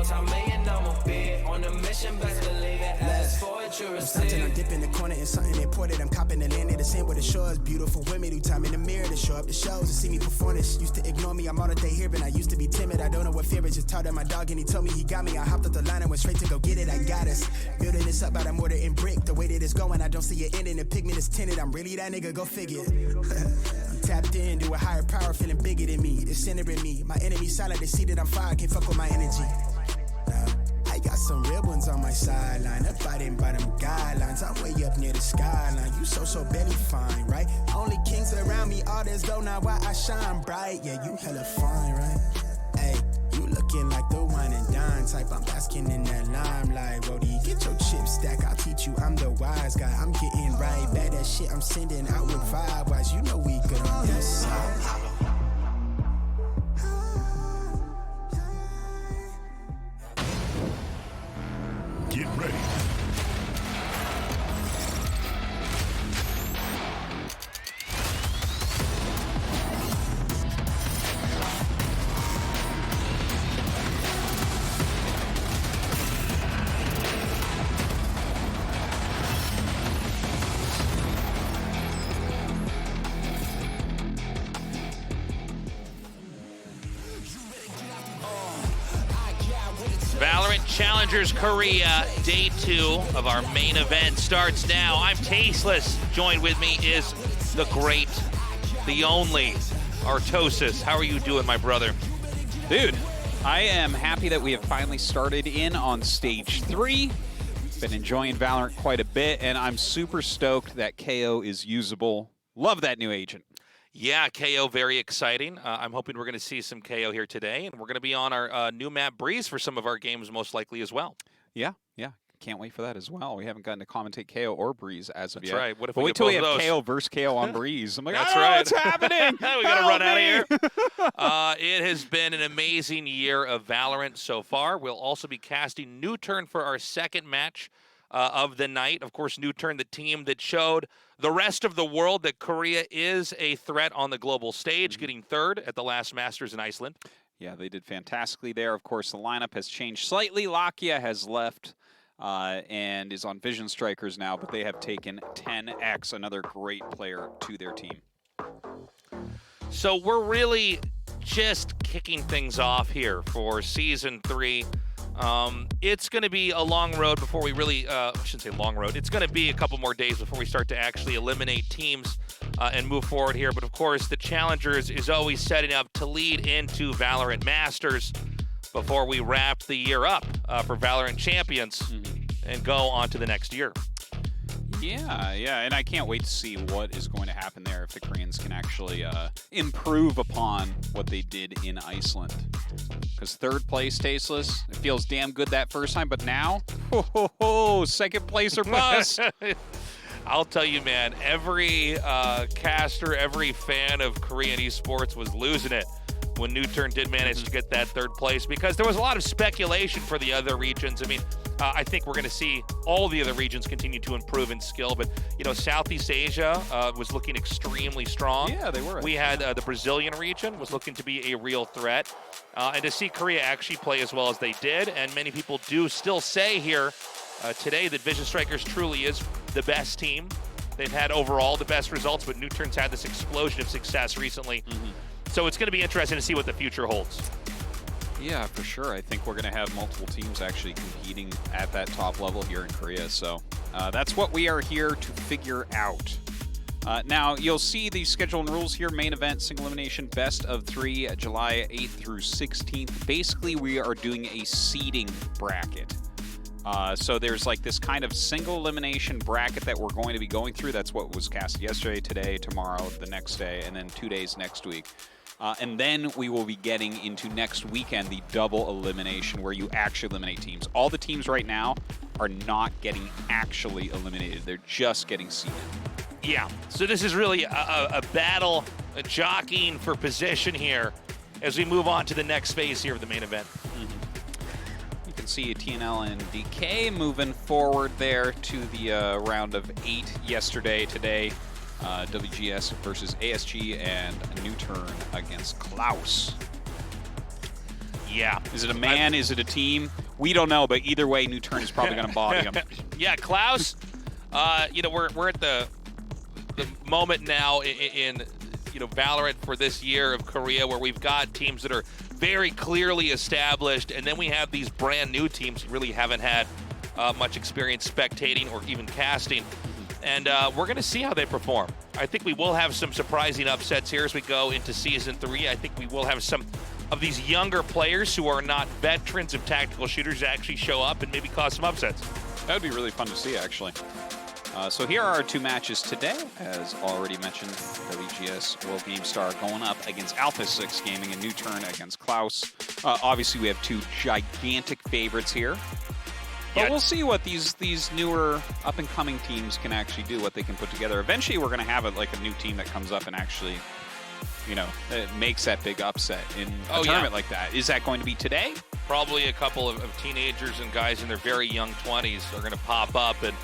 multi-million, I'ma be on the mission, best believe it. Ask for it, you receive. I'm dipping the corner in something imported. I'm copping the land at the sand where the shores. Beautiful women who time in the mirror to show up the shows and see me perform this. Used to ignore me, I'm all that they hear, but I used to be timid. I don't know what fear is. Just talked to my dog and he told me he got me. I hopped up the line and went straight to go get it. I got us. Building this up out of mortar and brick. The way that it's going, I don't see it ending. The pigment is tinted. I'm really that nigga, go figure. I'm tapped in to a higher power, feeling bigger than me. It's centering me. My enemy silent, they see that I'm fire, can't fuck with my energy. I got some real ones on my sideline, abiding by them guidelines. I'm way up near the skyline. You so belly fine, right? Only kings around me, all this go now why I shine bright. Yeah, you hella fine, right? Hey, you looking like the wine and dine type. I'm basking in that limelight. Brody, get your chip stack, I'll teach you. I'm the wise guy. I'm getting right back that shit I'm sending out with vibe wise. You know we good on this side. Get ready. Valorant Challengers Korea, day 2 of our main event starts now. I'm Tasteless. Joined with me is the great, the only, Artosis. How are you doing, my brother? Dude, I am happy that we have finally started in on stage 3. Been enjoying Valorant quite a bit, and I'm super stoked that KO is usable. Love that new agent. Yeah, KO, very exciting. I'm hoping we're going to see some KO here today, and we're going to be on our new map Breeze for some of our games most likely as well. Yeah. Can't wait for that as well. We haven't gotten to commentate KO or Breeze as of That's yet. That's right. What if but we wait till we have those? KO versus KO on Breeze. I'm like, That's oh, right. what's happening? We got to run out of here. It has been an amazing year of Valorant so far. We'll also be casting New Turn for our second match of the night. Of course, New Turn, the team that showed the rest of the world that Korea is a threat on the global stage, getting third at the last Masters in Iceland. Yeah, they did fantastically there. Of course, the lineup has changed slightly. Lakia has left and is on Vision Strikers now, but they have taken 10X, another great player, to their team. So we're really just kicking things off here for Season 3. It's going to be a long road before we really, I shouldn't say long road, it's going to be a couple more days before we start to actually eliminate teams and move forward here. But of course, the Challengers is always setting up to lead into Valorant Masters before we wrap the year up for Valorant Champions and go on to the next year. Yeah, and I can't wait to see what is going to happen there if the Koreans can actually improve upon what they did in Iceland. Because third place, Tasteless, it feels damn good that first time, but now, second place or bust. I'll tell you, man, every caster, every fan of Korean esports was losing it when New Turn did manage to get that third place, because there was a lot of speculation for the other regions. I mean, I think we're going to see all the other regions continue to improve in skill, but, you know, Southeast Asia was looking extremely strong. Yeah, they were. We had the Brazilian region was looking to be a real threat. And to see Korea actually play as well as they did, and many people do still say here today that Vision Strikers truly is the best team. They've had overall the best results, but New Turn's had this explosion of success recently. So it's going to be interesting to see what the future holds. Yeah, for sure. I think we're going to have multiple teams actually competing at that top level here in Korea. So that's what we are here to figure out. Now, you'll see the schedule and rules here. Main event, single elimination, best of 3, July 8th through 16th. Basically, we are doing a seeding bracket. So there's like this kind of single elimination bracket that we're going to be going through. That's what was cast yesterday, today, tomorrow, the next day, and then 2 days next week. And then we will be getting into next weekend, the double elimination, where you actually eliminate teams. All the teams right now are not getting actually eliminated. They're just getting seeded. Yeah, so this is really a battle, a jockeying for position here as we move on to the next phase here of the main event. You can see TNL and DK moving forward there to the round of 8 yesterday. Today, WGS versus ASG and New Turn against Klaus. Yeah. Is it a man? Is it a team? We don't know, but either way, New Turn is probably going to body him. Yeah, Klaus, we're at the moment now in Valorant for this year of Korea where we've got teams that are very clearly established, and then we have these brand new teams who really haven't had much experience spectating or even casting. And we're going to see how they perform. I think we will have some surprising upsets here as we go into Season 3. I think we will have some of these younger players who are not veterans of tactical shooters actually show up and maybe cause some upsets. That would be really fun to see, actually. So here are our 2 matches today. As already mentioned, WGS World Game Star going up against Alpha 6 Gaming and New Turn against Klaus. Obviously, we have 2 gigantic favorites here. But we'll see what these newer up-and-coming teams can actually do, what they can put together. Eventually, we're going to have a new team that comes up and actually, it makes that big upset in a tournament like that. Is that going to be today? Probably a couple of teenagers and guys in their very young 20s are going to pop up and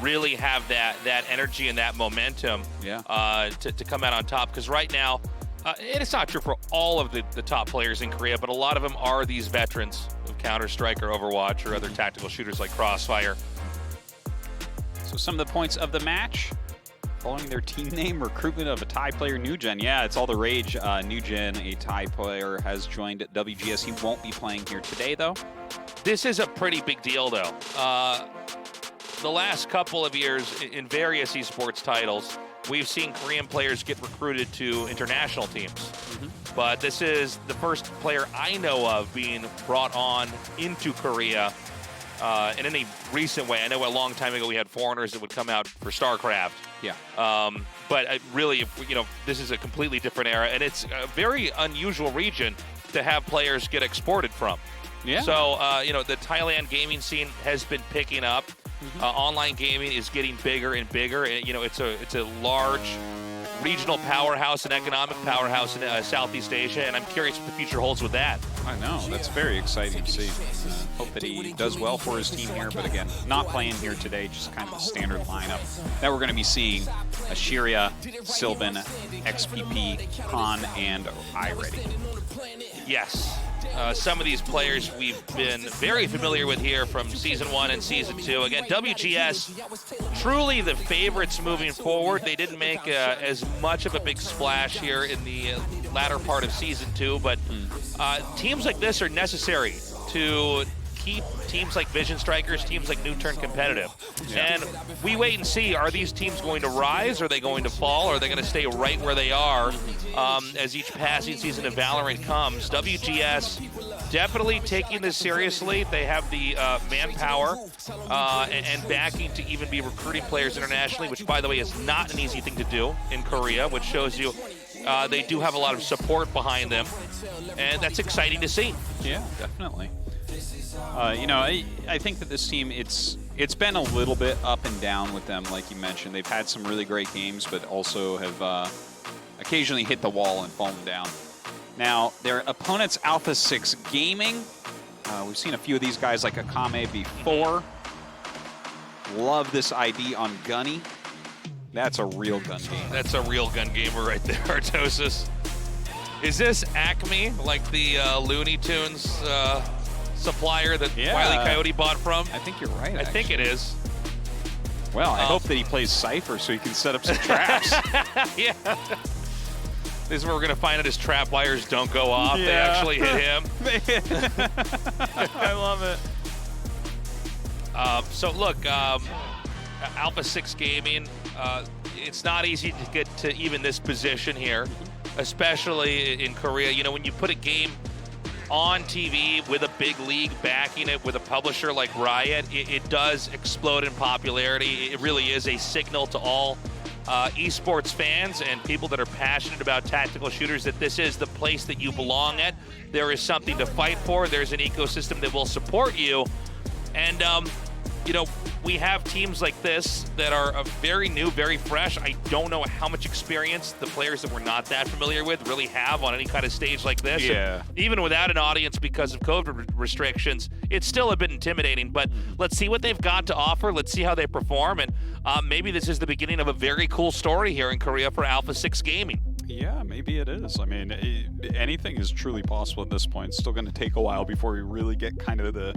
really have that energy and that momentum to come out on top. Because right now, and it's not true for all of the top players in Korea, but a lot of them are these veterans of Counter-Strike or Overwatch or other tactical shooters like Crossfire. So some of the points of the match, following their team name, recruitment of a Thai player, NewGen. Yeah, it's all the rage. NewGen, a Thai player, has joined WGS. He won't be playing here today, though. This is a pretty big deal, though. The last couple of years in various esports titles, we've seen Korean players get recruited to international teams. But this is the first player I know of being brought on into Korea in any recent way. I know a long time ago we had foreigners that would come out for StarCraft. Yeah. But really, this is a completely different era, and it's a very unusual region to have players get exported from. Yeah. So, the Thailand gaming scene has been picking up. Online gaming is getting bigger and bigger, and it's a large regional powerhouse and economic powerhouse in Southeast Asia, and I'm curious what the future holds with that. I know, that's very exciting to see. Hope that he does well for his team here, but again, not playing here today, just kind of the standard lineup that we're going to be seeing. Ashiria, Sylvan, XPP, Han, and iReady. Yes. Some of these players we've been very familiar with here from Season 1 and Season 2. Again, WGS, truly the favorites moving forward. They didn't make as much of a big splash here in the latter part of Season 2, but teams like this are necessary to keep teams like Vision Strikers, teams like New Turn competitive. And we wait and see, are these teams going to rise? Are they going to fall? Or are they going to stay right where they are as each passing season of Valorant comes? WGS definitely taking this seriously. They have the manpower and backing to even be recruiting players internationally, which, by the way, is not an easy thing to do in Korea, which shows you they do have a lot of support behind them. And that's exciting to see. Yeah, definitely. I think that this team, it's been a little bit up and down with them, like you mentioned. They've had some really great games, but also have occasionally hit the wall and fallen down. Now, their opponents, Alpha 6 Gaming. We've seen a few of these guys like Akame before. Love this ID on Gunny. That's a real gun game. That's a real gun gamer right there, Artosis. Is this Acme, like the Looney Tunes supplier that Wile E. Coyote bought from? I think you're right, I think it is. Well, I hope that he plays Cypher so he can set up some traps. Yeah. This is where we're going to find out his trap wires don't go off. They actually hit him. I love it. So look, Alpha 6 Gaming, it's not easy to get to even this position here, especially in Korea. When you put a game on TV with a big league backing it, with a publisher like Riot, it does explode in popularity. It really is a signal to all esports fans and people that are passionate about tactical shooters that this is the place that you belong at. There is something to fight for. There's an ecosystem that will support you. And, we have teams like this that are very new, very fresh. I don't know how much experience the players that we're not that familiar with really have on any kind of stage like this. Yeah. And even without an audience because of COVID restrictions, it's still a bit intimidating. But let's see what they've got to offer. Let's see how they perform. And maybe this is the beginning of a very cool story here in Korea for Alpha 6 Gaming. Yeah, maybe it is. I mean, anything is truly possible at this point. It's still going to take a while before we really get kind of the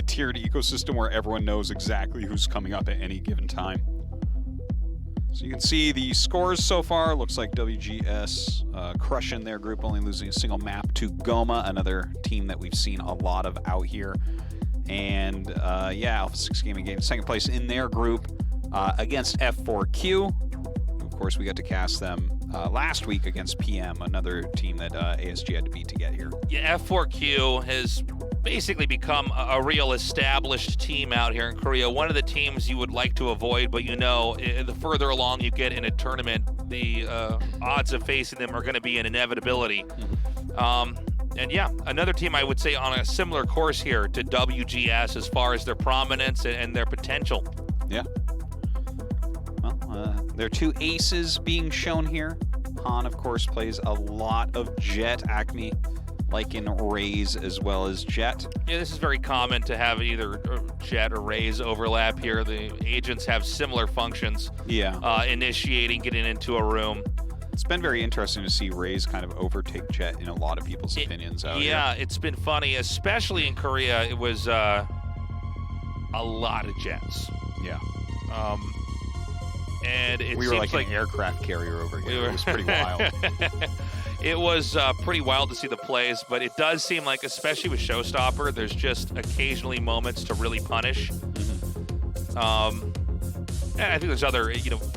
tiered ecosystem where everyone knows exactly who's coming up at any given time. So you can see the scores so far. Looks like WGS crushing their group, only losing a single map to Goma, another team that we've seen a lot of out here. And yeah, Alpha 6 Gaming gained second place in their group against F4Q. Of course, we got to cast them last week against PM, another team that ASG had to beat to get here. Yeah, F4Q has basically become a real established team out here in Korea. One of the teams you would like to avoid, but you know, the further along you get in a tournament, the odds of facing them are going to be an inevitability. And yeah, another team I would say on a similar course here to WGS as far as their prominence and their potential. Yeah. Well, there are two aces being shown here. Han, of course, plays a lot of Jet. Acme like in Raze as well as Jet. Yeah, this is very common to have either Jet or Raze overlap here. The agents have similar functions. Yeah. Initiating, getting into a room. It's been very interesting to see Raze kind of overtake Jet in a lot of people's opinions out here. Yeah, it's been funny, especially in Korea. It was a lot of Jets. Yeah. And it we were like an aircraft carrier over here. It was pretty wild. It was pretty wild to see the plays, but it does seem like, especially with Showstopper, there's just occasionally moments to really punish. And I think there's other,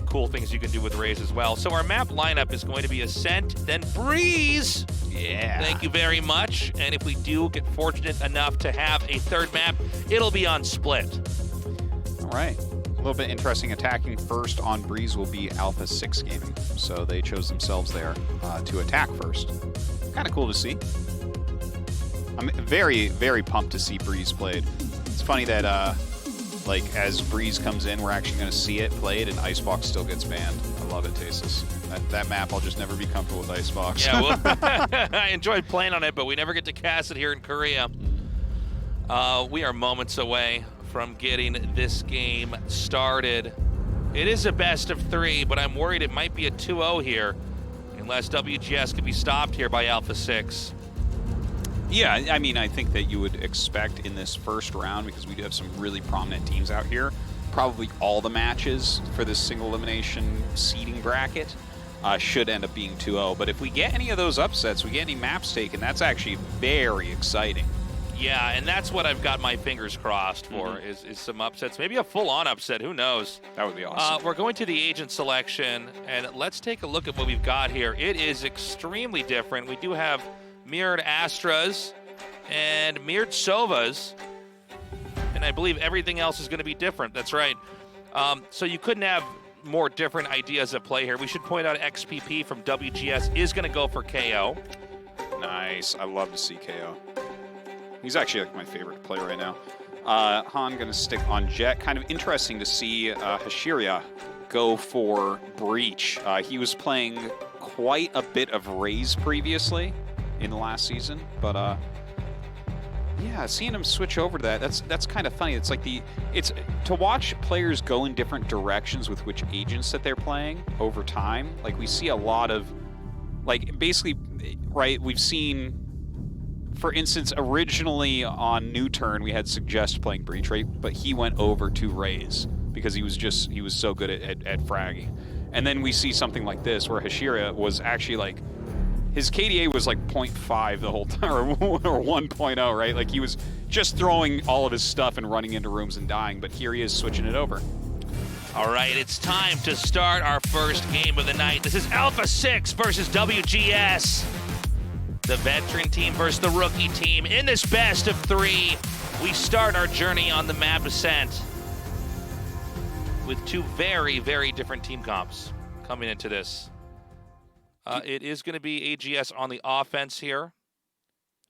cool things you can do with Raze as well. So our map lineup is going to be Ascent, then Breeze. Yeah. Thank you very much. And if we do get fortunate enough to have a third map, it'll be on Split. All right. A little bit interesting. Attacking first on Breeze will be Alpha 6 Gaming. So they chose themselves there to attack first. Kind of cool to see. I'm very, very pumped to see Breeze played. It's funny that, as Breeze comes in, we're actually going to see it played, and Icebox still gets banned. I love it, Tasis. That map, I'll just never be comfortable with Icebox. Yeah, well, I enjoyed playing on it, but we never get to cast it here in Korea. We are moments away from getting this game started. It is a best of 3, but I'm worried it might be a 2-0 here, unless WGS can be stopped here by Alpha 6. Yeah, I mean, I think that you would expect in this first round, because we do have some really prominent teams out here, probably all the matches for this single elimination seeding bracket should end up being 2-0. But if we get any of those upsets, we get any maps taken, that's actually very exciting. Yeah, and that's what I've got my fingers crossed for, is some upsets. Maybe a full-on upset, who knows? That would be awesome. We're going to the agent selection, and let's take a look at what we've got here. It is extremely different. We do have mirrored Astras and mirrored Sovas, and I believe everything else is going to be different. That's right. So you couldn't have more different ideas at play here. We should point out XPP from WGS is going to go for KO. Nice. I love to see KO. He's actually like my favorite player right now. Han going to stick on Jet. Kind of interesting to see Hashiria go for Breach. He was playing quite a bit of Raze previously in the last season, but yeah, seeing him switch over to that's kind of funny. It's like it's to watch players go in different directions with which agents that they're playing over time. Like we see a lot of, like, basically, right, we've seen, for instance, originally on New Turn we had Suggest playing Breach, right, but he went over to Raze because he was so good at fragging. And then we see something like this where Hashiria was actually like, his KDA was like 0.5 the whole time, or 1.0, right? Like he was just throwing all of his stuff and running into rooms and dying, but here he is switching it over. All right, it's time to start our first game of the night. This is Alpha 6 versus WGS. The veteran team versus the rookie team. In this best of 3, we start our journey on the map Ascent with 2 very, very different team comps coming into this. It is going to be AGS on the offense here.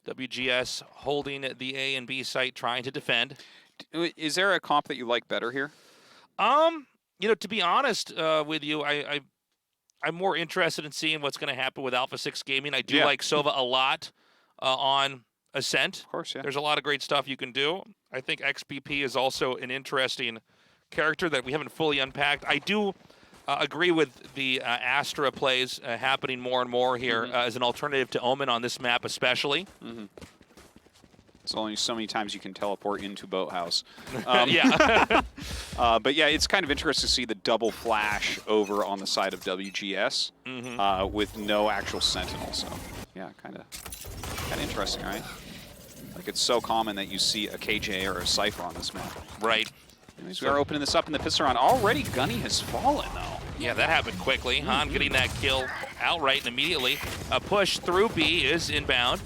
WGS holding the A and B site, trying to defend. Is there a comp that you like better here? To be honest with you, I'm more interested in seeing what's going to happen with Alpha 6 Gaming. I do like Sova a lot on Ascent. Of course, yeah. There's a lot of great stuff you can do. I think XPP is also an interesting character that we haven't fully unpacked. I do agree with the Astra plays happening more and more here as an alternative to Omen on this map especially. It's only so many times you can teleport into Boathouse. Yeah. But yeah, it's kind of interesting to see the double flash over on the side of WGS with no actual Sentinel. So yeah, kind of interesting, right? Like it's so common that you see a KJ or a Cypher on this map. Right. Anyways, we are opening this up in the pistol round. Already Gunny has fallen though. Yeah, that happened quickly. Han getting that kill outright and immediately. A push through B is inbound.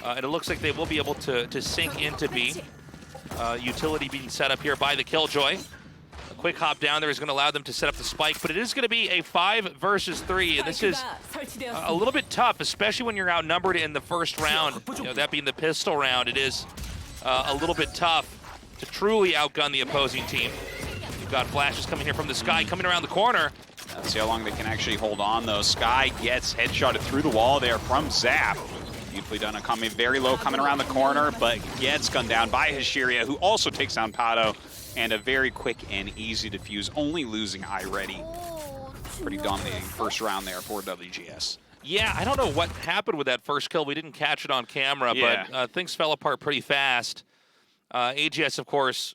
And it looks like they will be able to sink into B. Utility being set up here by the Killjoy. A quick hop down there is going to allow them to set up the spike, but it is going to be a 5 versus 3, and this is a little bit tough, especially when you're outnumbered in the first round. You know, that being the pistol round, it is a little bit tough to truly outgun the opposing team. You've got flashes coming here from the Sky, coming around the corner. Let's see how long they can actually hold on though. Sky gets headshotted through the wall there from Zap. Beautifully done, coming very low, coming around the corner, but gets gunned down by Hishiria, who also takes down Pato, and a very quick and easy defuse, only losing iReady. Pretty dominating first round there for WGS. Yeah, I don't know what happened with that first kill. We didn't catch it on camera, but things fell apart pretty fast. AGS, of course,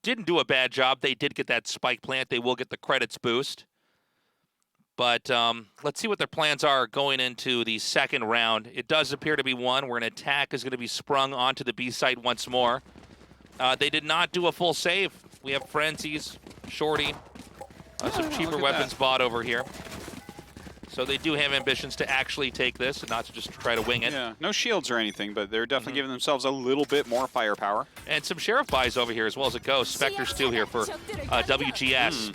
didn't do a bad job. They did get that spike plant. They will get the credits boost. But let's see what their plans are going into the second round. It does appear to be one where an attack is going to be sprung onto the B site once more. They did not do a full save. We have Frenzies, Shorty, some cheaper weapons bought over here. So they do have ambitions to actually take this and not to just try to wing it. Yeah, no shields or anything, but they're definitely giving themselves a little bit more firepower. And some Sheriff buys over here as well as a Ghost. Spectre's 2 here for WGS.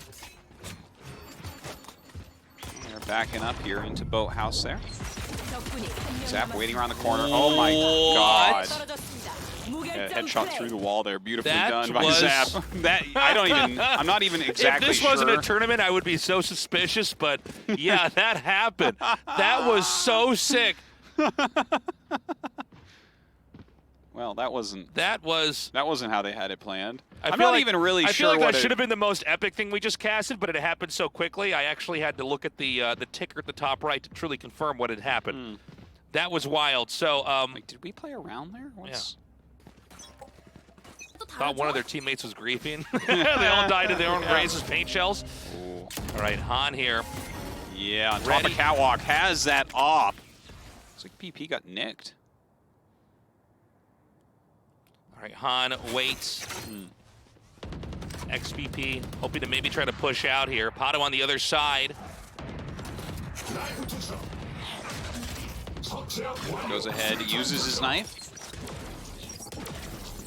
They're backing up here into Boathouse there. Zap waiting around the corner. Oh my god. Yeah, headshot through the wall there. Beautifully done by Zap. I'm not even exactly sure. If this wasn't a tournament, I would be so suspicious, but yeah, that happened. That was so sick. Well, that wasn't how they had it planned. I'm not even really sure. I feel like that should have been the most epic thing we just casted, but it happened so quickly. I actually had to look at the ticker at the top right to truly confirm what had happened. That was wild. So, wait, did we play around there? Thought one of their teammates was griefing. They all died in their own graves as paint shells. Ooh. All right, Han here. Yeah, on top of Catwalk, has that op. Looks like PP got nicked. All right, Han waits. XPP hoping to maybe try to push out here. Pato on the other side. Goes ahead, uses his knife.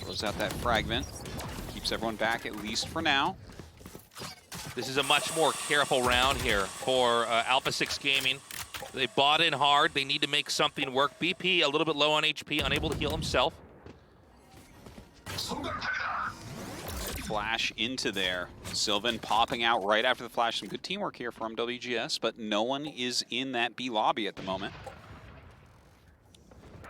Throws out that fragment. Keeps everyone back, at least for now. This is a much more careful round here for Alpha 6 Gaming. They bought in hard. They need to make something work. BP a little bit low on HP, unable to heal himself. Flash into there. Sylvan popping out right after the flash. Some good teamwork here from WGS, but no one is in that B lobby at the moment.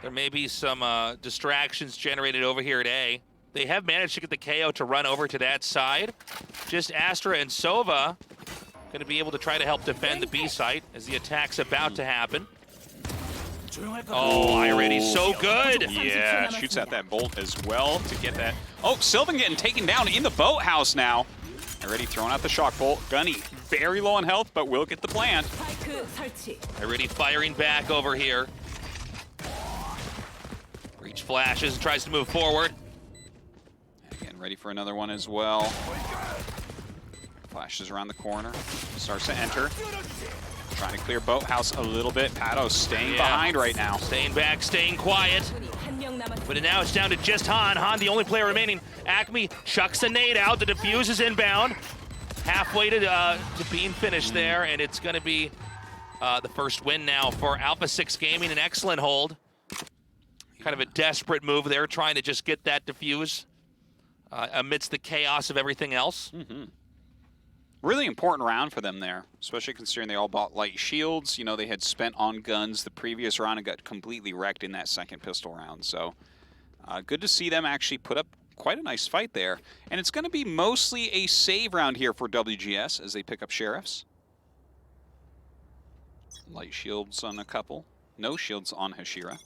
There may be some distractions generated over here at A. They have managed to get the KO to run over to that side. Just Astra and Sova going to be able to try to help defend the B site as the attack's about to happen. Oh, iReady, so good. Yeah, shoots out that bolt as well to get that. Oh, Sylvan getting taken down in the Boathouse now. iReady throwing out the shock bolt. Gunny very low on health, but will get the plant. iReady firing back over here. Breach flashes, tries to move forward. Again, ready for another one as well. Flashes around the corner, starts to enter. Trying to clear Boathouse a little bit. Pato staying behind right now. Staying back, staying quiet. But now it's down to just Han. Han, the only player remaining. Acme chucks a nade out. The defuse is inbound. Halfway to being finished there, and it's going to be the first win now for Alpha 6 Gaming. An excellent hold. Kind of a desperate move there, trying to just get that defuse amidst the chaos of everything else. Really important round for them there, especially considering they all bought light shields. You know, they had spent on guns the previous round and got completely wrecked in that second pistol round. So good to see them actually put up quite a nice fight there. And it's going to be mostly a save round here for WGS as they pick up Sheriffs. Light shields on a couple. No shields on Hashira.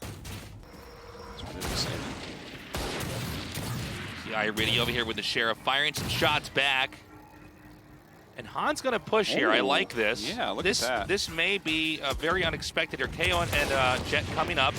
See iReady over here with the Sheriff firing some shots back. And Han's going to push here. I like this. Yeah, look at that. This may be very unexpected here. KO and Jet coming up.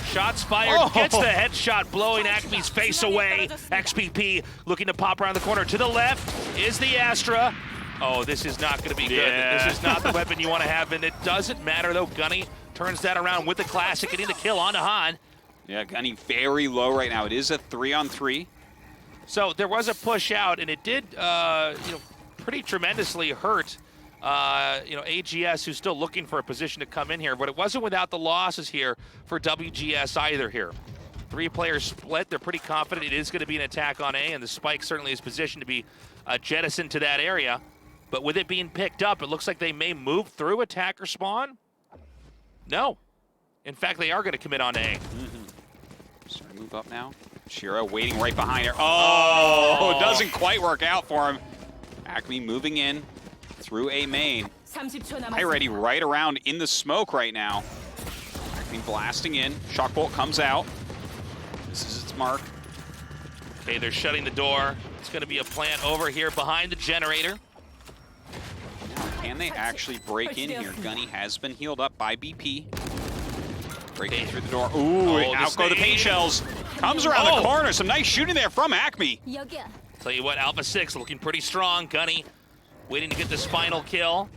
Shots fired. Gets the headshot, blowing Acme's face away. XPP looking to pop around the corner. To the left is the Astra. Oh, this is not going to be good. This is not the weapon you want to have, and it doesn't matter, though. Gunny turns that around with the classic, getting the kill onto Han. Yeah, Gunny very low right now. It is a 3-on-3. So there was a push out, and it did, pretty tremendously hurt, AGS, who's still looking for a position to come in here. But it wasn't without the losses here for WGS either here. 3 players split. They're pretty confident it is going to be an attack on A, and the Spike certainly is positioned to be jettisoned to that area. But with it being picked up, it looks like they may move through attacker spawn. No. In fact, they are going to commit on A. Starting to move up now. Shira waiting right behind her. Oh, doesn't quite work out for him. Acme moving in through A main. iReady right around in the smoke right now. Acme blasting in. Shockbolt comes out. This is its mark. Okay, they're shutting the door. It's going to be a plant over here behind the generator. Can they actually break in here? Gunny has been healed up by BP. Breaking through the door. Ooh, out go the paint shells. Comes around the corner. Some nice shooting there from Acme. Tell you what, Alpha 6 looking pretty strong. Gunny waiting to get this final kill.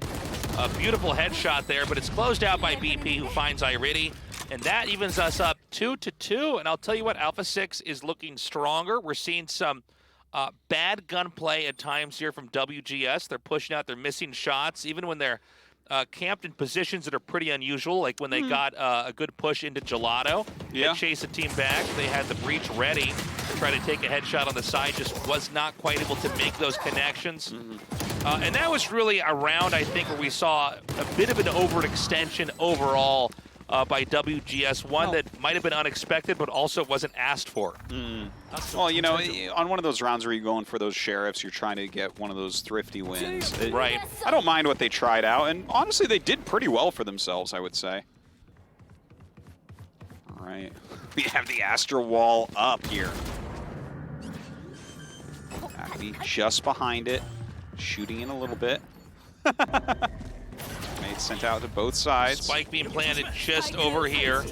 A beautiful headshot there, but it's closed out by BP, who finds iReady. And that evens us up 2-2. And I'll tell you what, Alpha 6 is looking stronger. We're seeing some bad gunplay at times here from WGS. They're pushing out, they're missing shots, even when they're camped in positions that are pretty unusual, like when they got a good push into Gelato. They chased the team back. They had the breach ready to try to take a headshot on the side, just was not quite able to make those connections. And that was really a round, I think, where we saw a bit of an overextension overall by WGS, one that might have been unexpected, but also wasn't asked for. Well, you know, on one of those rounds where you're going for those Sheriffs, you're trying to get one of those thrifty wins. Right. I don't mind what they tried out, and honestly, they did pretty well for themselves, I would say. All right. We have the Astra wall up here. Acme just behind it, shooting in a little bit. Made sent out to both sides. Spike being planted just over here.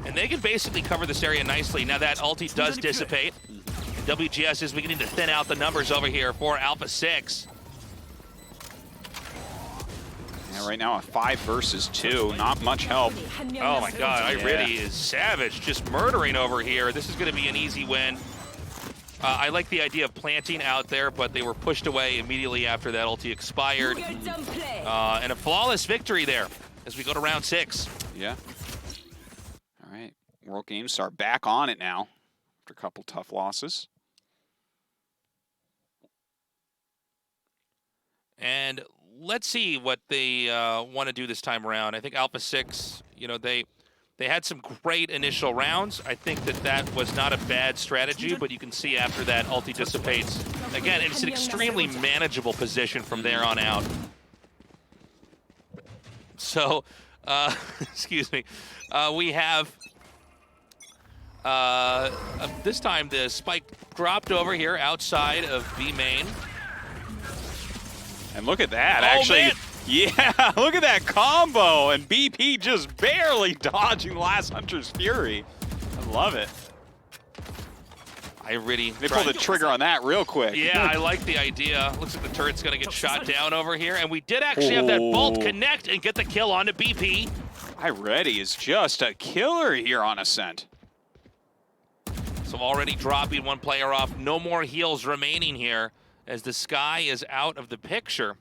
And they can basically cover this area nicely. Now that ulti does dissipate. WGS is beginning to thin out the numbers over here for Alpha 6. Yeah, right now a 5 versus 2. Not much help. Oh my god, iReady is savage, just murdering over here. This is going to be an easy win. I like the idea of planting out there, but they were pushed away immediately after that ulti expired. And a flawless victory there as we go to round 6. Yeah. All right. World Games are back on it now after a couple tough losses. And let's see what they want to do this time around. I think Alpha 6, they had some great initial rounds. I think that was not a bad strategy, but you can see after that ulti dissipates. Again, it's an extremely manageable position from there on out. So, excuse me, we have, this time the Spike dropped over here outside of B main. And look at that, actually. Man. Yeah, look at that combo, and BP just barely dodging Last Hunter's Fury. I love it. They pulled the trigger on that real quick. Yeah, I like the idea. Looks like the turret's going to get shot down over here, and we did actually have that bolt connect and get the kill onto BP. iReady is just a killer here on Ascent. So already dropping one player off. No more heals remaining here as the Sky is out of the picture.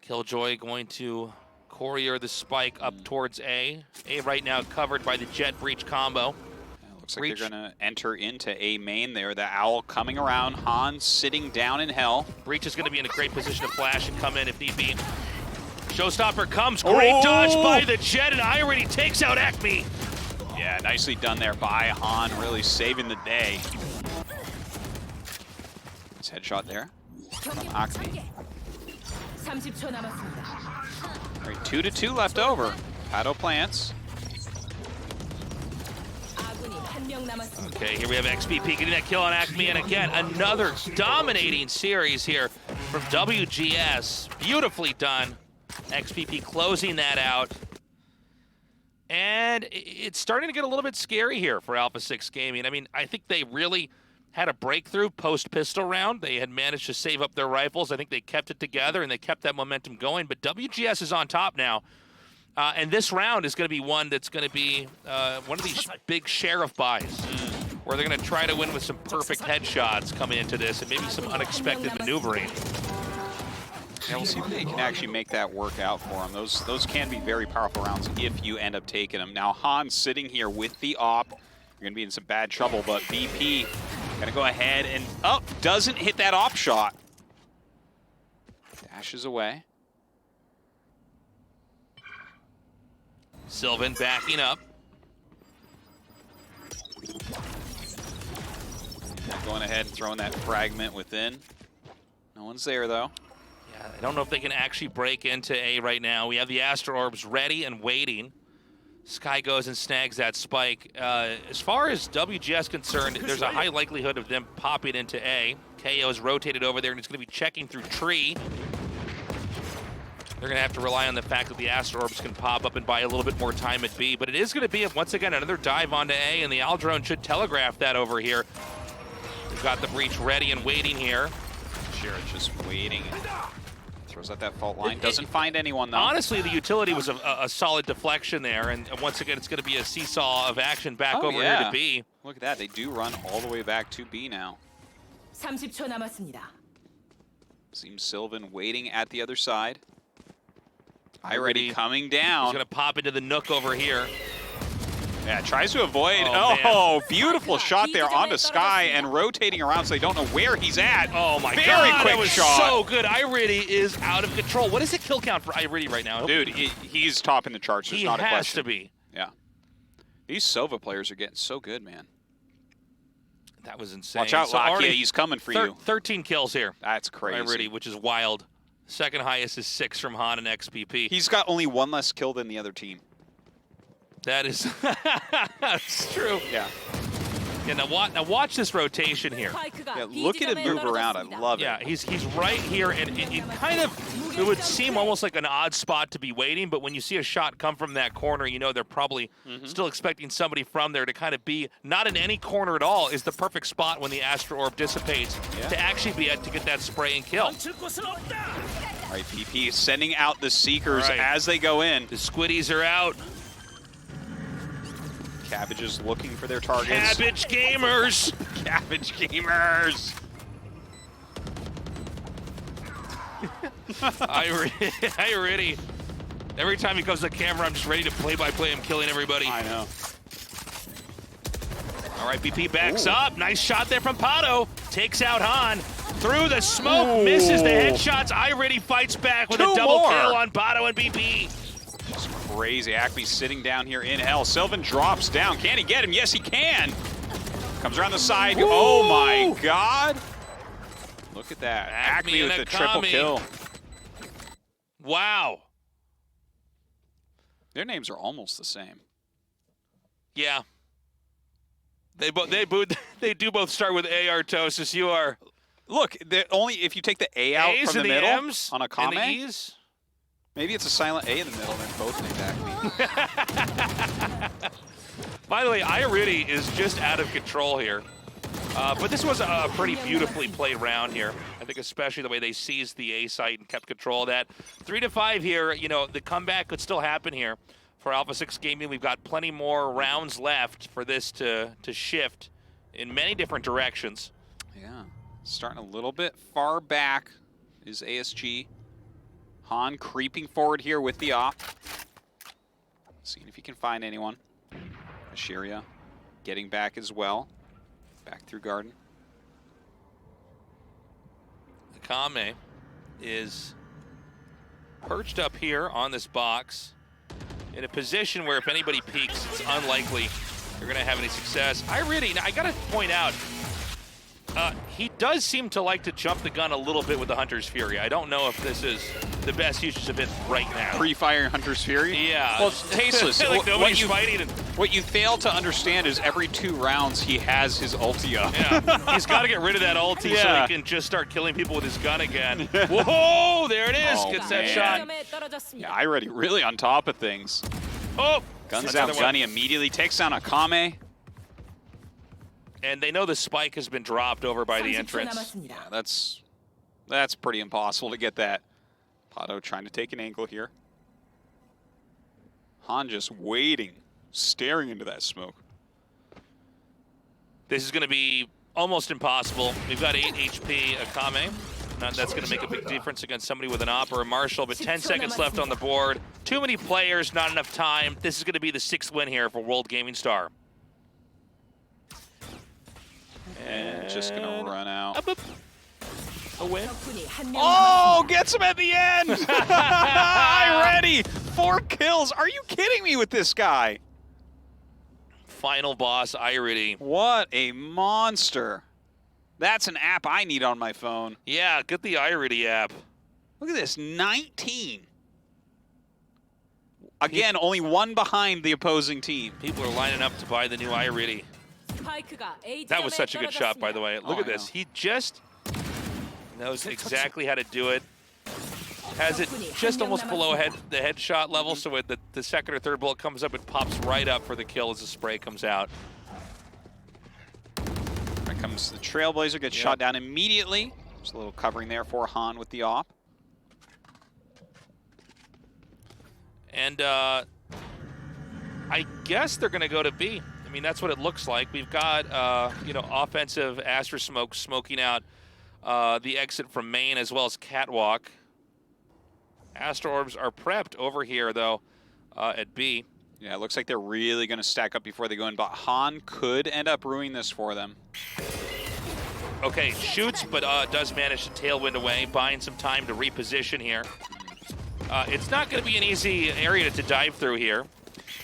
Killjoy going to courier the Spike up towards A. A right now covered by the Jet Breach combo. Yeah, looks like they're going to enter into A main there. The Owl coming around. Han sitting down in hell. Breach is going to be in a great position to flash and come in if need be. Showstopper comes. Great dodge by the Jet, and iReady takes out Acme. Yeah, nicely done there by Han, really saving the day. Nice headshot there from Acme. 30초 남았습니다. All right, 2-2 left over. Pato plants. 아군이 한 명 남았습니다. Okay, here we have XPP getting that kill on Acme, and again, another dominating series here from WGS. Beautifully done. XPP closing that out. And it's starting to get a little bit scary here for Alpha 6 Gaming. I mean, I think they really had a breakthrough post-pistol round. They had managed to save up their rifles. I think they kept it together, and they kept that momentum going. But WGS is on top now. And this round is going to be one that's going to be one of these big sheriff buys, where they're going to try to win with some perfect headshots coming into this and maybe some unexpected maneuvering. Yeah, we'll see if they can actually make that work out for them. Those can be very powerful rounds if you end up taking them. Now, Han sitting here with the op. You're going to be in some bad trouble, but VP going to go ahead and, doesn't hit that op shot. Dashes away. Sylvan backing up. Going ahead and throwing that fragment within. No one's there, though. Yeah, I don't know if they can actually break into A right now. We have the Astro Orbs ready and waiting. Sky goes and snags that spike. As far as WGS is concerned, there's a high likelihood of them popping into A. KO is rotated over there, and it's going to be checking through tree. They're going to have to rely on the fact that the Astro Orbs can pop up and buy a little bit more time at B. But it is going to be, once again, another dive onto A, and the Aldrone should telegraph that over here. We've got the breach ready and waiting here. Sheriff just waiting. Throws out that fault line. Doesn't find anyone, though. Honestly, the utility was a solid deflection there, and once again, it's going to be a seesaw of action back over here to B. Look at that. They do run all the way back to B now. 30초 남았습니다. Seems Sylvan waiting at the other side. Already coming down. He's going to pop into the nook over here. Yeah, tries to avoid. Oh, Beautiful shot there onto Sky and rotating around so they don't know where he's at. Oh my God, Very quick that was shot. so good. Iridi is out of control. What is the kill count for Iridi right now? Dude, he's topping the charts. There's He not a has question. to be. Yeah. These Sova players are getting so good, man. That was insane. Watch out, So Lakia. already He's coming for you. 13 kills here. That's crazy. Iridi, which is wild. Second highest is 6 from Han and XPP. He's got only one less kill than the other team. That is that's true. Yeah. Yeah, now watch this rotation here. Yeah, look at him move around. I love it. Yeah, he's right here, and it kind of, it would seem almost like an odd spot to be waiting, but when you see a shot come from that corner, you know they're probably still expecting somebody from there to kind of be not in any corner at all is the perfect spot when the Astro Orb dissipates to actually be at to get that spray and kill. All right, PP sending out the Seekers as they go in. The Squiddies are out. Cabbage is looking for their targets. Cabbage gamers! Cabbage gamers! Iridi. Every time he comes to the camera, I'm just ready to play-by-play him killing everybody. I know. All right, BP backs up. Nice shot there from Pato. Takes out Han. Through the smoke, misses the headshots. Iridi fights back with a double kill on Pato and BP. Just crazy. Acme sitting down here in hell. Sylvan drops down. Can he get him? Yes, he can. Comes around the side. Ooh. Oh, my God. Look at that. Acme with the triple kill. Wow. Their names are almost the same. Yeah. They do both start with A, Artosis. You are. Look, only if you take the A out A's from the middle M's on a comment. and the E's. Maybe it's a silent A in the middle, and they're both named Acme. By the way, Iridi is just out of control here. But this was a pretty beautifully played round here. I think especially the way they seized the A site and kept control of that. 3-5 here, you know, the comeback could still happen here for Alpha 6 Gaming. We've got plenty more rounds left for this to shift in many different directions. Yeah, starting a little bit far back is ASG. Han creeping forward here with the op. Seeing if he can find anyone. Ashiria getting back as well. Back through garden. Akame is perched up here on this box in a position where if anybody peeks, it's unlikely they're going to have any success. Now, I got to point out, he does seem to like to jump the gun a little bit with the Hunter's Fury. I don't know if this is the best usage of it right now. Pre-firing Hunter's Fury? Yeah. Well, it's tasteless. Like nobody's fighting. What you fail to understand is every 2 rounds he has his ulti up. Yeah. He's got to get rid of that ulti so he can just start killing people with his gun again. Whoa! There it is. Oh, Gets that man. shot. Yeah, iReady really on top of things. Oh! Guns out, Gunny immediately takes down Akame. And they know the spike has been dropped over by the entrance. Yeah, that's pretty impossible to get that. Pato trying to take an angle here. Han just waiting, staring into that smoke. This is going to be almost impossible. We've got 8 HP Akame. That's going to make a big difference against somebody with an op or a Marshall, but 10 seconds left on the board. Too many players, not enough time. This is going to be the 6th win here for World Gaming Star. And just going to run out. Up, up. A win. Oh, gets him at the end! iReady! 4 kills. Are you kidding me with this guy? Final boss, iReady. What a monster. That's an app I need on my phone. Yeah, get the iReady app. Look at this, 19. Again, only 1 behind the opposing team. People are lining up to buy the new iReady. That was such a good shot, by the way. Look at this. He just knows exactly how to do it. Has it just almost below the headshot level, so when the second or third bullet comes up, it pops right up for the kill as the spray comes out. Here comes the Trailblazer, gets shot down immediately. There's a little covering there for Han with the op. And I guess they're going to go to B. I mean, that's what it looks like. We've got, offensive Astra Smoke smoking out the exit from main as well as Catwalk. Astra Orbs are prepped over here, though, at B. Yeah, it looks like they're really going to stack up before they go in, but Han could end up ruining this for them. Okay, shoots, but does manage to tailwind away, buying some time to reposition here. It's not going to be an easy area to dive through here.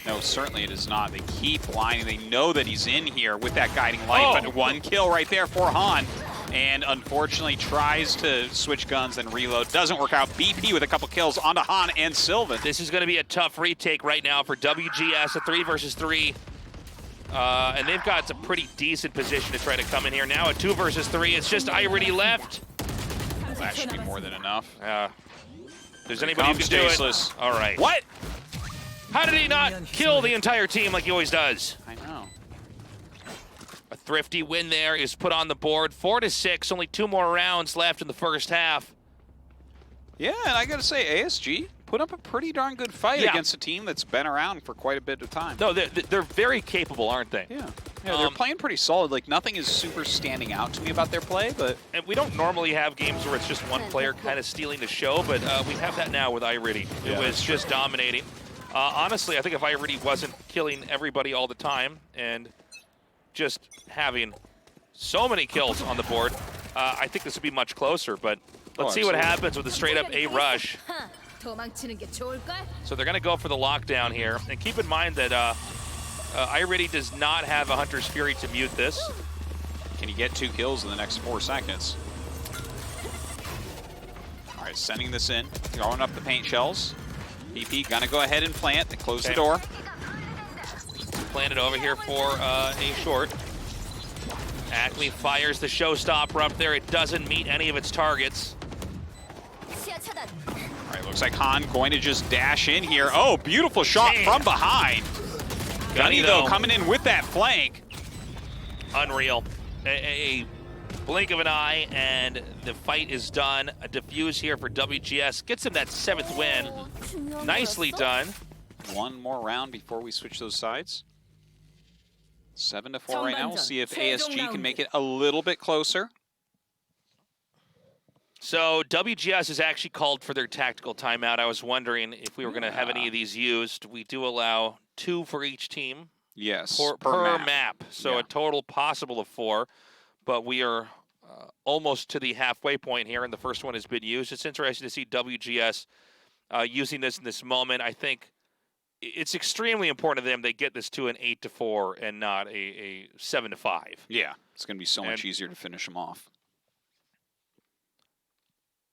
No, certainly it is not. They keep lining. They know that he's in here with that guiding light, but 1 kill right there for Han. And unfortunately tries to switch guns and reload. Doesn't work out. BP with a couple kills onto Han and Sylvan. This is going to be a tough retake right now for WGS, a 3 versus 3. And they've got a pretty decent position to try to come in here. Now a 2 versus 3. It's just iReady left. That should be more than enough. There's anybody who can do it. All right. What? How did he not kill the entire team like he always does? I know. A thrifty win there is put on the board. 4-6, only 2 more rounds left in the first half. Yeah, and I got to say, ASG put up a pretty darn good fight against a team that's been around for quite a bit of time. No, they're very capable, aren't they? Yeah, they're playing pretty solid. Like, nothing is super standing out to me about their play, but... And we don't normally have games where it's just one player kind of stealing the show, but we have that now with iReady. It was just dominating. Honestly, I think if iReady wasn't killing everybody all the time and just having so many kills on the board, I think this would be much closer, but let's see what happens with a straight-up A rush. So they're going to go for the lockdown here. And keep in mind that iReady does not have a Hunter's Fury to mute this. Can he get 2 kills in the next 4 seconds? All right, sending this in, throwing up the paint shells. BP gonna go ahead and plant and close the door. Planted over here for a short. Acme fires the showstopper up there. It doesn't meet any of its targets. All right, looks like Han going to just dash in here. Oh, beautiful shot from behind. Gunny, though, coming in with that flank. Unreal. A blink of an eye, and the fight is done. A defuse here for WGS. Gets him that 7th win. Nicely done. 1 more round before we switch those sides. 7-4 right now. We'll see if ASG can make it a little bit closer. So WGS has actually called for their tactical timeout. I was wondering if we were going to have any of these used. We do allow 2 for each team. Yes, per map. So a total possible of 4. But we are almost to the halfway point here, and the first one has been used. It's interesting to see WGS using this in this moment. I think it's extremely important to them they get this to an 8-4 and not a 7-5. Yeah, it's going to be so much easier to finish them off.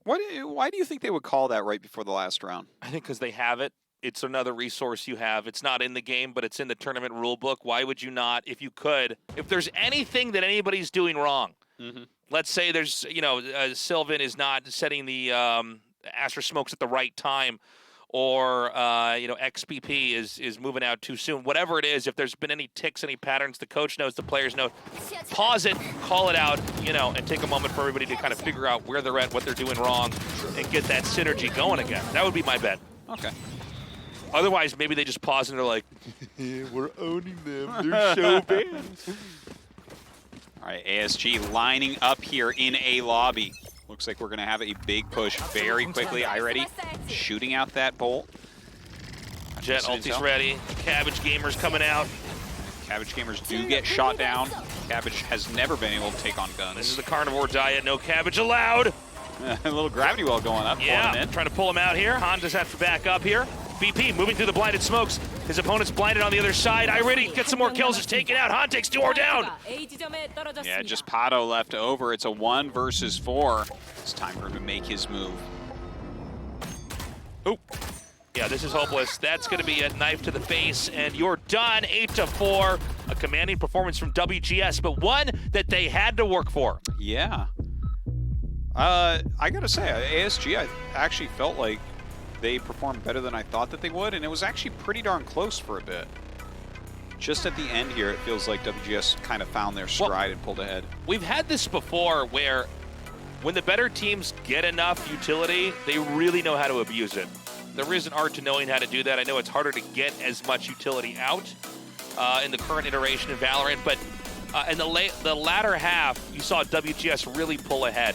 Why do you think they would call that right before the last round? I think because they have it. It's another resource you have. It's not in the game, but it's in the tournament rule book. Why would you not, if you could, if there's anything that anybody's doing wrong, let's say there's, Sylvan is not setting the Astra smokes at the right time, or, XPP is moving out too soon. Whatever it is, if there's been any ticks, any patterns, the coach knows, the players know, pause it, call it out, and take a moment for everybody to kind of figure out where they're at, what they're doing wrong, and get that synergy going again. That would be my bet. Okay. Otherwise, maybe they just pause and they're like, we're owning them. They're so bad. All right, ASG lining up here in A lobby. Looks like we're going to have a big push very quickly. iReady shooting out that bolt. Jet ulti's ready. Cabbage Gamer's coming out. Cabbage Gamers do get shot down. Cabbage has never been able to take on guns. This is the carnivore diet. No cabbage allowed. A little gravity well going up. Yeah, trying to pull him out here. Han does have to back up here. BP moving through the blinded smokes. His opponent's blinded on the other side. iReady gets some more kills. Just taken out. Han takes 2 more down. Yeah, just Pato left over. It's a 1 versus 4. It's time for him to make his move. Oop. Yeah, this is hopeless. That's going to be a knife to the face, and you're done. 8-4. A commanding performance from WGS, but one that they had to work for. Yeah. I got to say, ASG, I actually felt like they performed better than I thought that they would, and it was actually pretty darn close for a bit. Just at the end here, it feels like WGS kind of found their stride and pulled ahead. We've had this before where when the better teams get enough utility, they really know how to abuse it. There is an art to knowing how to do that. I know it's harder to get as much utility out in the current iteration of Valorant, but in the latter half, you saw WGS really pull ahead.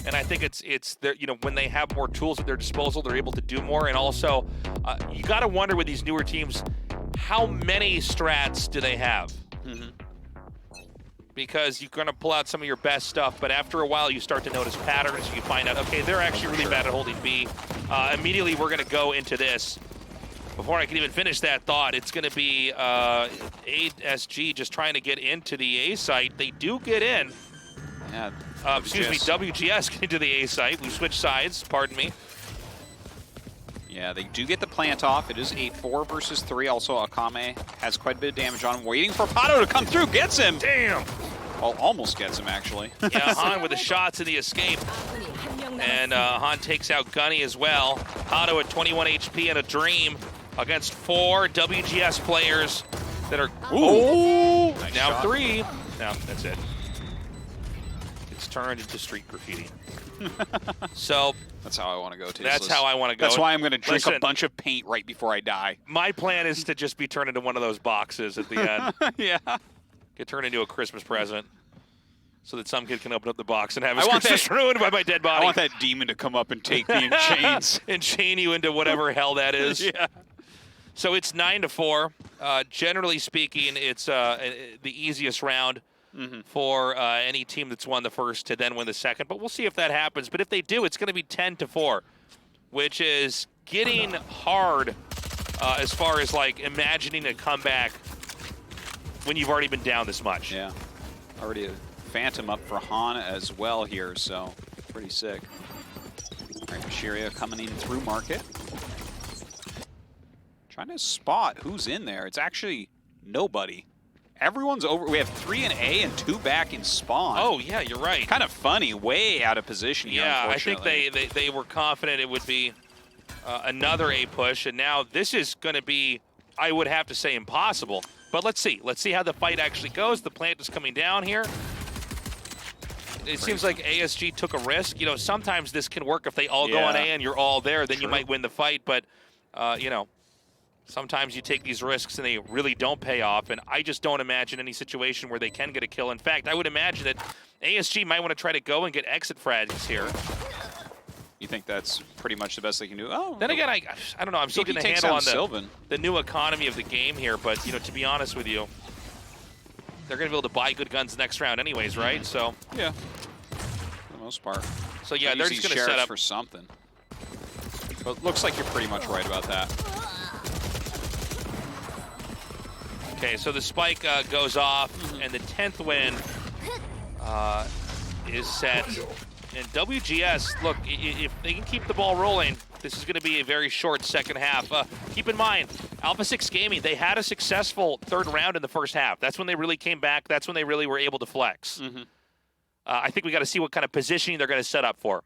And I think it's their, when they have more tools at their disposal, they're able to do more. And also, you got to wonder with these newer teams, how many strats do they have? Because you're going to pull out some of your best stuff, but after a while, you start to notice patterns. You find out, okay, they're actually really bad at holding B. Immediately, we're going to go into this. Before I can even finish that thought, it's going to be ASG just trying to get into the A site. They do get in. Yeah. WGS getting to the A site. We switch sides, pardon me. Yeah, they do get the plant off. It is 8-4 versus 3. Also, Akame has quite a bit of damage on him. Waiting for Pato to come through. Gets him. Damn. Well, almost gets him, actually. Yeah, Han with the shots in the escape. And Han takes out Gunny as well. Pato at 21 HP and a dream against 4 WGS players that are... Ooh! Nice Now shot. 3. No, that's it. It's turned into street graffiti. So... That's how I want to go, Tasteless. That's how I want to go. That's why I'm going to drink Listen, a bunch of paint right before I die. My plan is to just be turned into one of those boxes at the end. Yeah. Get turned into a Christmas present so that some kid can open up the box and have his Christmas ruined by my dead body. I want that demon to come up and take me in chains. And chain you into whatever hell that is. Yeah. So it's 9-4. Generally speaking, it's the easiest round for any team that's won the first to then win the second. But we'll see if that happens. But if they do, it's going to be 10-4, which is getting hard as far as like imagining a comeback when you've already been down this much. Yeah. Already a Phantom up for Han as well here, so pretty sick. All right, Mashiria coming in through market. Trying to spot who's in there. It's actually nobody. Everyone's over. We have 3 in A and 2 back in spawn. Oh, yeah, you're right. Kind of funny. Way out of position here, yeah, I think unfortunately. they were confident it would be another A push, and now this is going to be, I would have to say, impossible. But let's see. Let's see how the fight actually goes. The plant is coming down here. It seems like ASG took a risk. You know, sometimes this can work if they all go on A and you're all there, then you might win the fight. But, you know, sometimes you take these risks and they really don't pay off. And I just don't imagine any situation where they can get a kill. In fact, I would imagine that ASG might want to try to go and get exit frags here. You think that's pretty much the best they can do? Oh. Then again, I don't know. I'm still getting a handle on the new economy of the game here. But, you know, to be honest with you, they're going to be able to buy good guns next round anyways, right? So yeah, for the most part. So yeah, they're just going to set up for something. But it looks like you're pretty much right about that. Okay, so the spike goes off, and the 10th win is set. And WGS, look, if they can keep the ball rolling, this is going to be a very short second half. Keep in mind, Alpha 6 Gaming, they had a successful third round in the first half. That's when they really came back. That's when they really were able to flex. I think we got to see what kind of positioning they're going to set up for.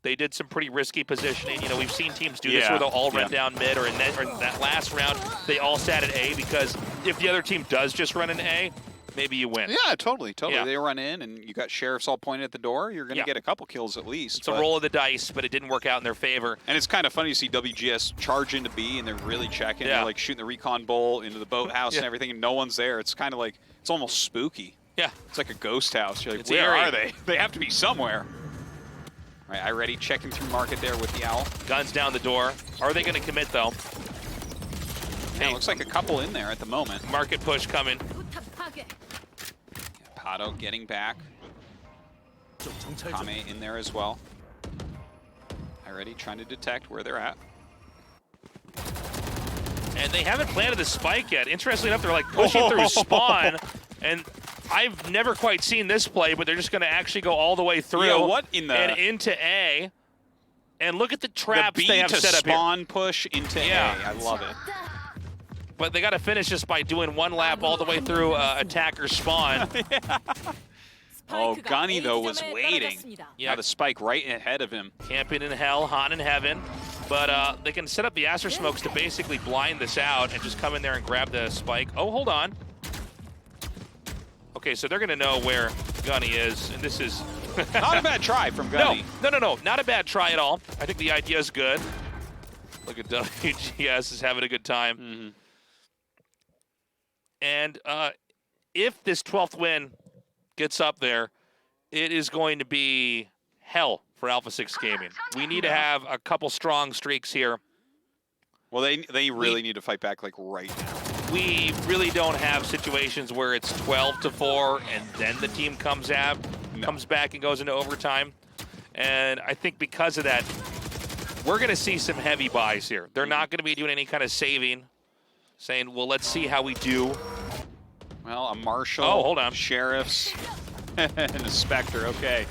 They did some pretty risky positioning. You know, we've seen teams do this where they'll all run down mid, or in that last round, they all sat at A, because if the other team does just run an A, maybe you win. Yeah, totally. Yeah. They run in, and you got sheriffs all pointed at the door. You're going to get a couple kills at least. It's a roll of the dice, but it didn't work out in their favor. And it's kind of funny to see WGS charge into B, and they're really checking. They're like shooting the recon bowl into the boathouse and everything, and no one's there. It's kind of like, it's almost spooky. Yeah. It's like a ghost house. You're like, It's where eerie. are they? They have to be somewhere. All right, iReady checking through market there with the Owl. Guns down the door. Are they going to commit, though? Yeah, looks like a couple in there at the moment. Market push coming. Pato getting back. Kame in there as well. iReady trying to detect where they're at. And they haven't planted the spike yet. Interestingly enough, they're like pushing through spawn. And I've never quite seen this play, but they're just going to actually go all the way through. Yeah, what in the... And into A. And look at the traps the B they have to set up here. spawn push into A. I love it. But they got to finish this by doing one lap all the way through attacker spawn. Oh, Gunny, though, was waiting. Yeah, Now the spike right ahead of him. Camping in hell, Han in heaven. But they can set up the Aster smokes to basically blind this out and just come in there and grab the spike. Oh, hold on. Okay, so they're going to know where Gunny is, and this is... Not a bad try from Gunny. No. Not a bad try at all. I think the idea is good. Look at WGS is having a good time. And if this 12th win gets up there, it is going to be hell for Alpha 6 Gaming. We need to have a couple strong streaks here. Well, they really need to fight back like right now. We really don't have situations where it's 12-4 and then the team comes back and goes into overtime. And I think because of that, we're going to see some heavy buys here. They're not going to be doing any kind of saving, saying, well, let's see how we do. Well, a Marshal, hold on. Sheriffs, and a Spectre. Okay.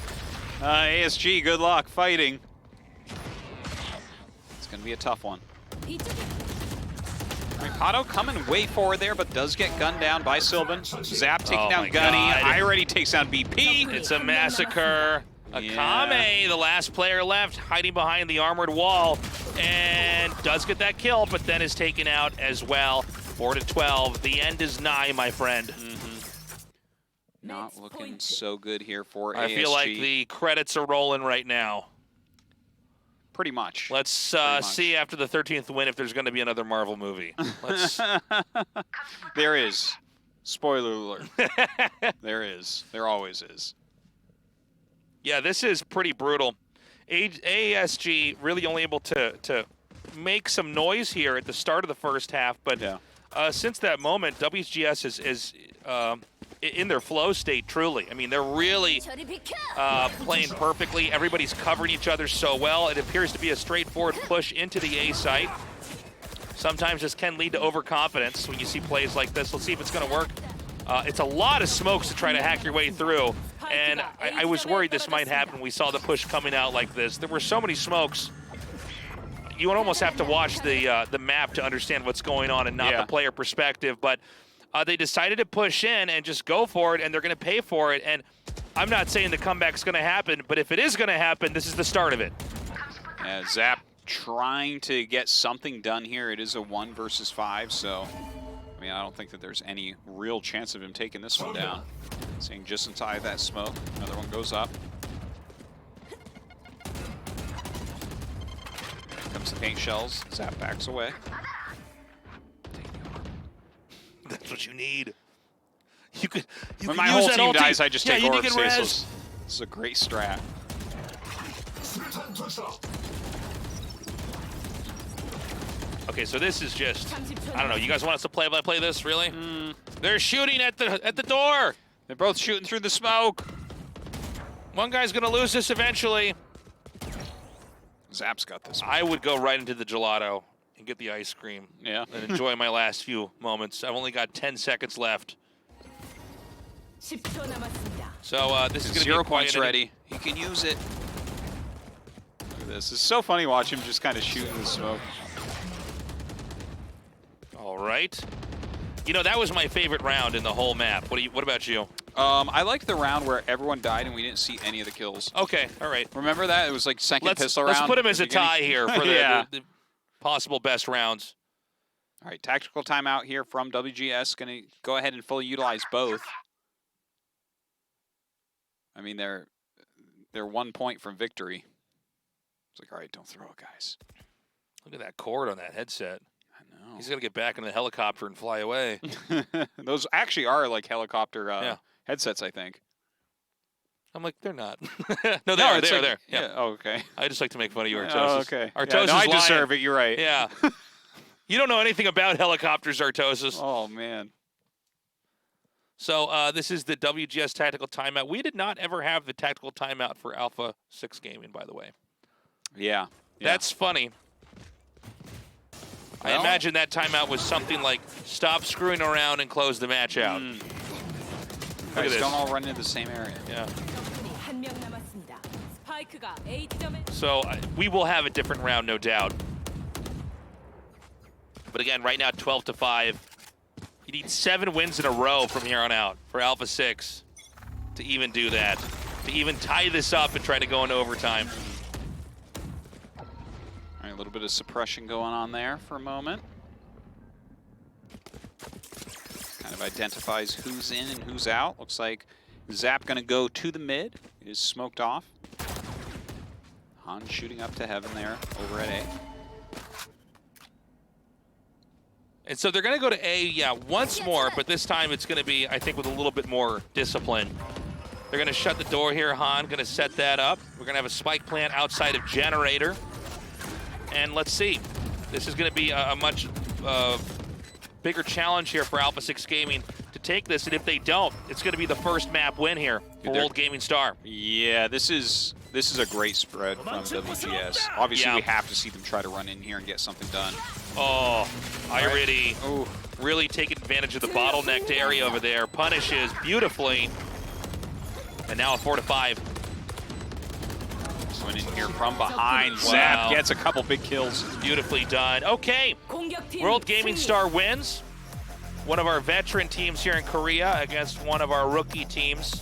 ASG, good luck fighting. It's going to be a tough one. Pato coming way forward there, but does get gunned down by Sylvan. Zap taking down Gunny. iReady takes down BP. It's a massacre. Akame, the last player left, hiding behind the armored wall, and does get that kill, but then is taken out as well. 4-12. The end is nigh, my friend. Not looking so good here for ASG. I feel like the credits are rolling right now. Pretty much. Let's see after the 13th win if there's going to be another Marvel movie. There is. Spoiler alert. There is. There always is. Yeah, this is pretty brutal. ASG really only able to make some noise here at the start of the first half, but since that moment, WGS is in their flow state, truly. I mean, they're really playing perfectly. Everybody's covering each other so well. It appears to be a straightforward push into the A site. Sometimes this can lead to overconfidence when you see plays like this. Let's see if it's going to work. It's a lot of smokes to try to hack your way through, and I was worried this might happen. We saw the push coming out like this. There were so many smokes. You would almost have to watch the map to understand what's going on and not the player perspective, but they decided to push in and just go for it, and they're going to pay for it. And I'm not saying the comeback's going to happen, but if it is going to happen, this is the start of it. Zap trying to get something done here. It is a 1 versus 5, so I mean, I don't think that there's any real chance of him taking this one down. Seeing just inside that smoke. Another one goes up. Here comes the paint shells. Zap backs away. That's what you need. You could when my whole use team that dies, I just take Orb Stasis. res. This is a great strat. Okay, so this is just, I don't know. You guys want us to play this, really? They're shooting at the door. They're both shooting through the smoke. One guy's gonna lose this eventually. Zap's got this one. I would go right into the gelato. and get the ice cream. Yeah. And enjoy my last few moments. I've only got 10 seconds left. 10초 남았습니다. So this is going to be 0 a quiet points inning. ready. He can use it. Look at this. It's so funny watching him just kind of shoot in the smoke. All right. You know, that was my favorite round in the whole map. What about you? I liked the round where everyone died and we didn't see any of the kills. Okay, all right. Remember that? It was like second pistol round. Let's put him as a at the beginning. tie here for Yeah. the possible best rounds. All right, tactical timeout here from WGS. Going to go ahead and fully utilize both. I mean, they're 1 point from victory. It's like, all right, don't throw it, guys. Look at that cord on that headset. I know. He's got to get back in the helicopter and fly away. Those actually are like helicopter headsets, I think. I'm like, they're not. No, they are. it's They are like- there. Yeah. Oh, okay. I just like to make fun of you, Artosis. Oh, okay. Artosis Yeah, no, I lying. deserve it. You're right. Yeah. You don't know anything about helicopters, Artosis. Oh, man. So this is the WGS tactical timeout. We did not ever have the tactical timeout for Alpha 6 Gaming, by the way. Yeah. That's funny. I Well- imagine that timeout was something like, stop screwing around and close the match out. Look at Guys, this. don't all run into the same area. Yeah. 적군이 1명 남았습니다. 스파이크가 A 지점에 So we will have a different round, no doubt. But again, right now, 12-5. You need 7 wins in a row from here on out for Alpha 6 to even do that, to even tie this up and try to go into overtime. All right, a little bit of suppression going on there for a moment. Kind of identifies who's in and who's out. Looks like Zap going to go to the mid. It is smoked off. Han shooting up to heaven there over at A. And so they're going to go to A, yeah, once more, but this time it's going to be, I think, with a little bit more discipline. They're going to shut the door here. Han going to set that up. We're going to have a spike plant outside of Generator. And let's see. This is going to be a much bigger challenge here for Alpha 6 Gaming to take this. And if they don't, it's going to be the first map win here for World Gaming Star. Yeah, this is a great spread from WGS. Obviously, Yeah. we have to see them try to run in here and get something done. Oh, Iridi Ooh. really taking advantage of the bottlenecked area over there. Punishes beautifully. And now a 4-5. Going in here from behind. Wow. Zap gets a couple big kills. Beautifully done. Okay, 공격팀 World Gaming 승리. Star wins. One of our veteran teams here in Korea against one of our rookie teams.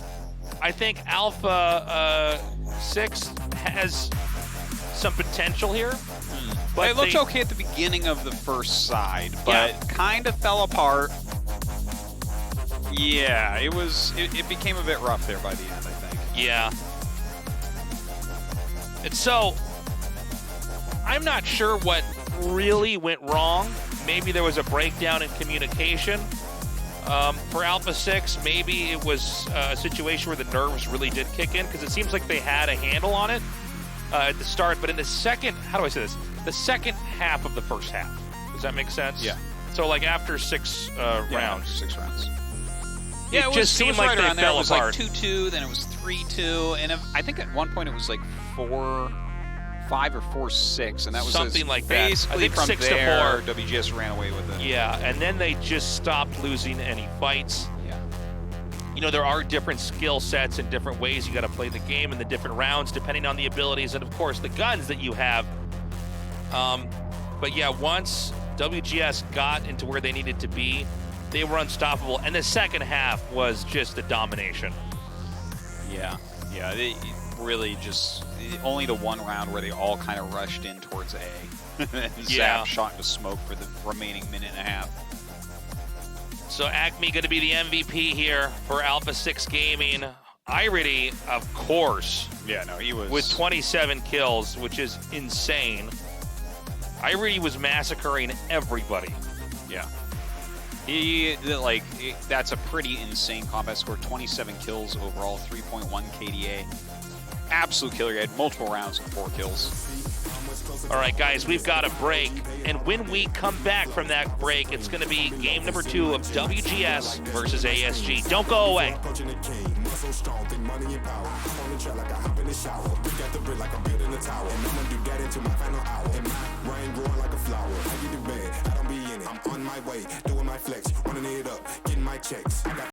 I think Alpha 6 has some potential here. But It looked they- okay at the beginning of the first side, but kind of fell apart. Yeah, it became a bit rough there by the end, I think. Yeah. And so, I'm not sure what really went wrong. Maybe there was a breakdown in communication. For Alpha 6, maybe it was a situation where the nerves really did kick in, because it seems like they had a handle on it at the start. But in the second, how do I say this? The second half of the first half. Does that make sense? Yeah. So like after 6 rounds. 6 rounds. It just seemed like right they around there. fell It was apart. like 2-2, then it was 3-2, and I think at one point it was like 4-5 or 4-6, and that was Something like that. I basically think from 6 to there, 4. WGS ran away with it. Yeah, and then they just stopped losing any fights. Yeah. You know, there are different skill sets and different ways you got to play the game in the different rounds, depending on the abilities and, of course, the guns that you have. But yeah, once WGS got into where they needed to be, they were unstoppable. And the second half was just a domination. Yeah. Yeah, it really just only the one round where they all kind of rushed in towards A. And Yeah. Zap shot into smoke for the remaining minute and a half. So Acme going to be the MVP here for Alpha 6 Gaming. Iridi, of course, Yeah, no, he was with 27 kills, which is insane. Iridi was massacring everybody. Yeah. That's a pretty insane combat score. 27 kills overall, 3.1 KDA. Absolute killer. He had multiple rounds and 4 kills. All right, guys, we've got a break. And when we come back from that break, it's going to be game number 2 of WGS versus ASG. Don't go away. Approaching the king. Muscle so strong, think money and power. I'm on the track like I hop in the shower. We got the brick like I'm building a tower. And I'ma do that until my final hour. And my rain growing like a flower. I get the bed, I don't be in it. I'm on my way, doing my flex, running it up, getting my checks. I got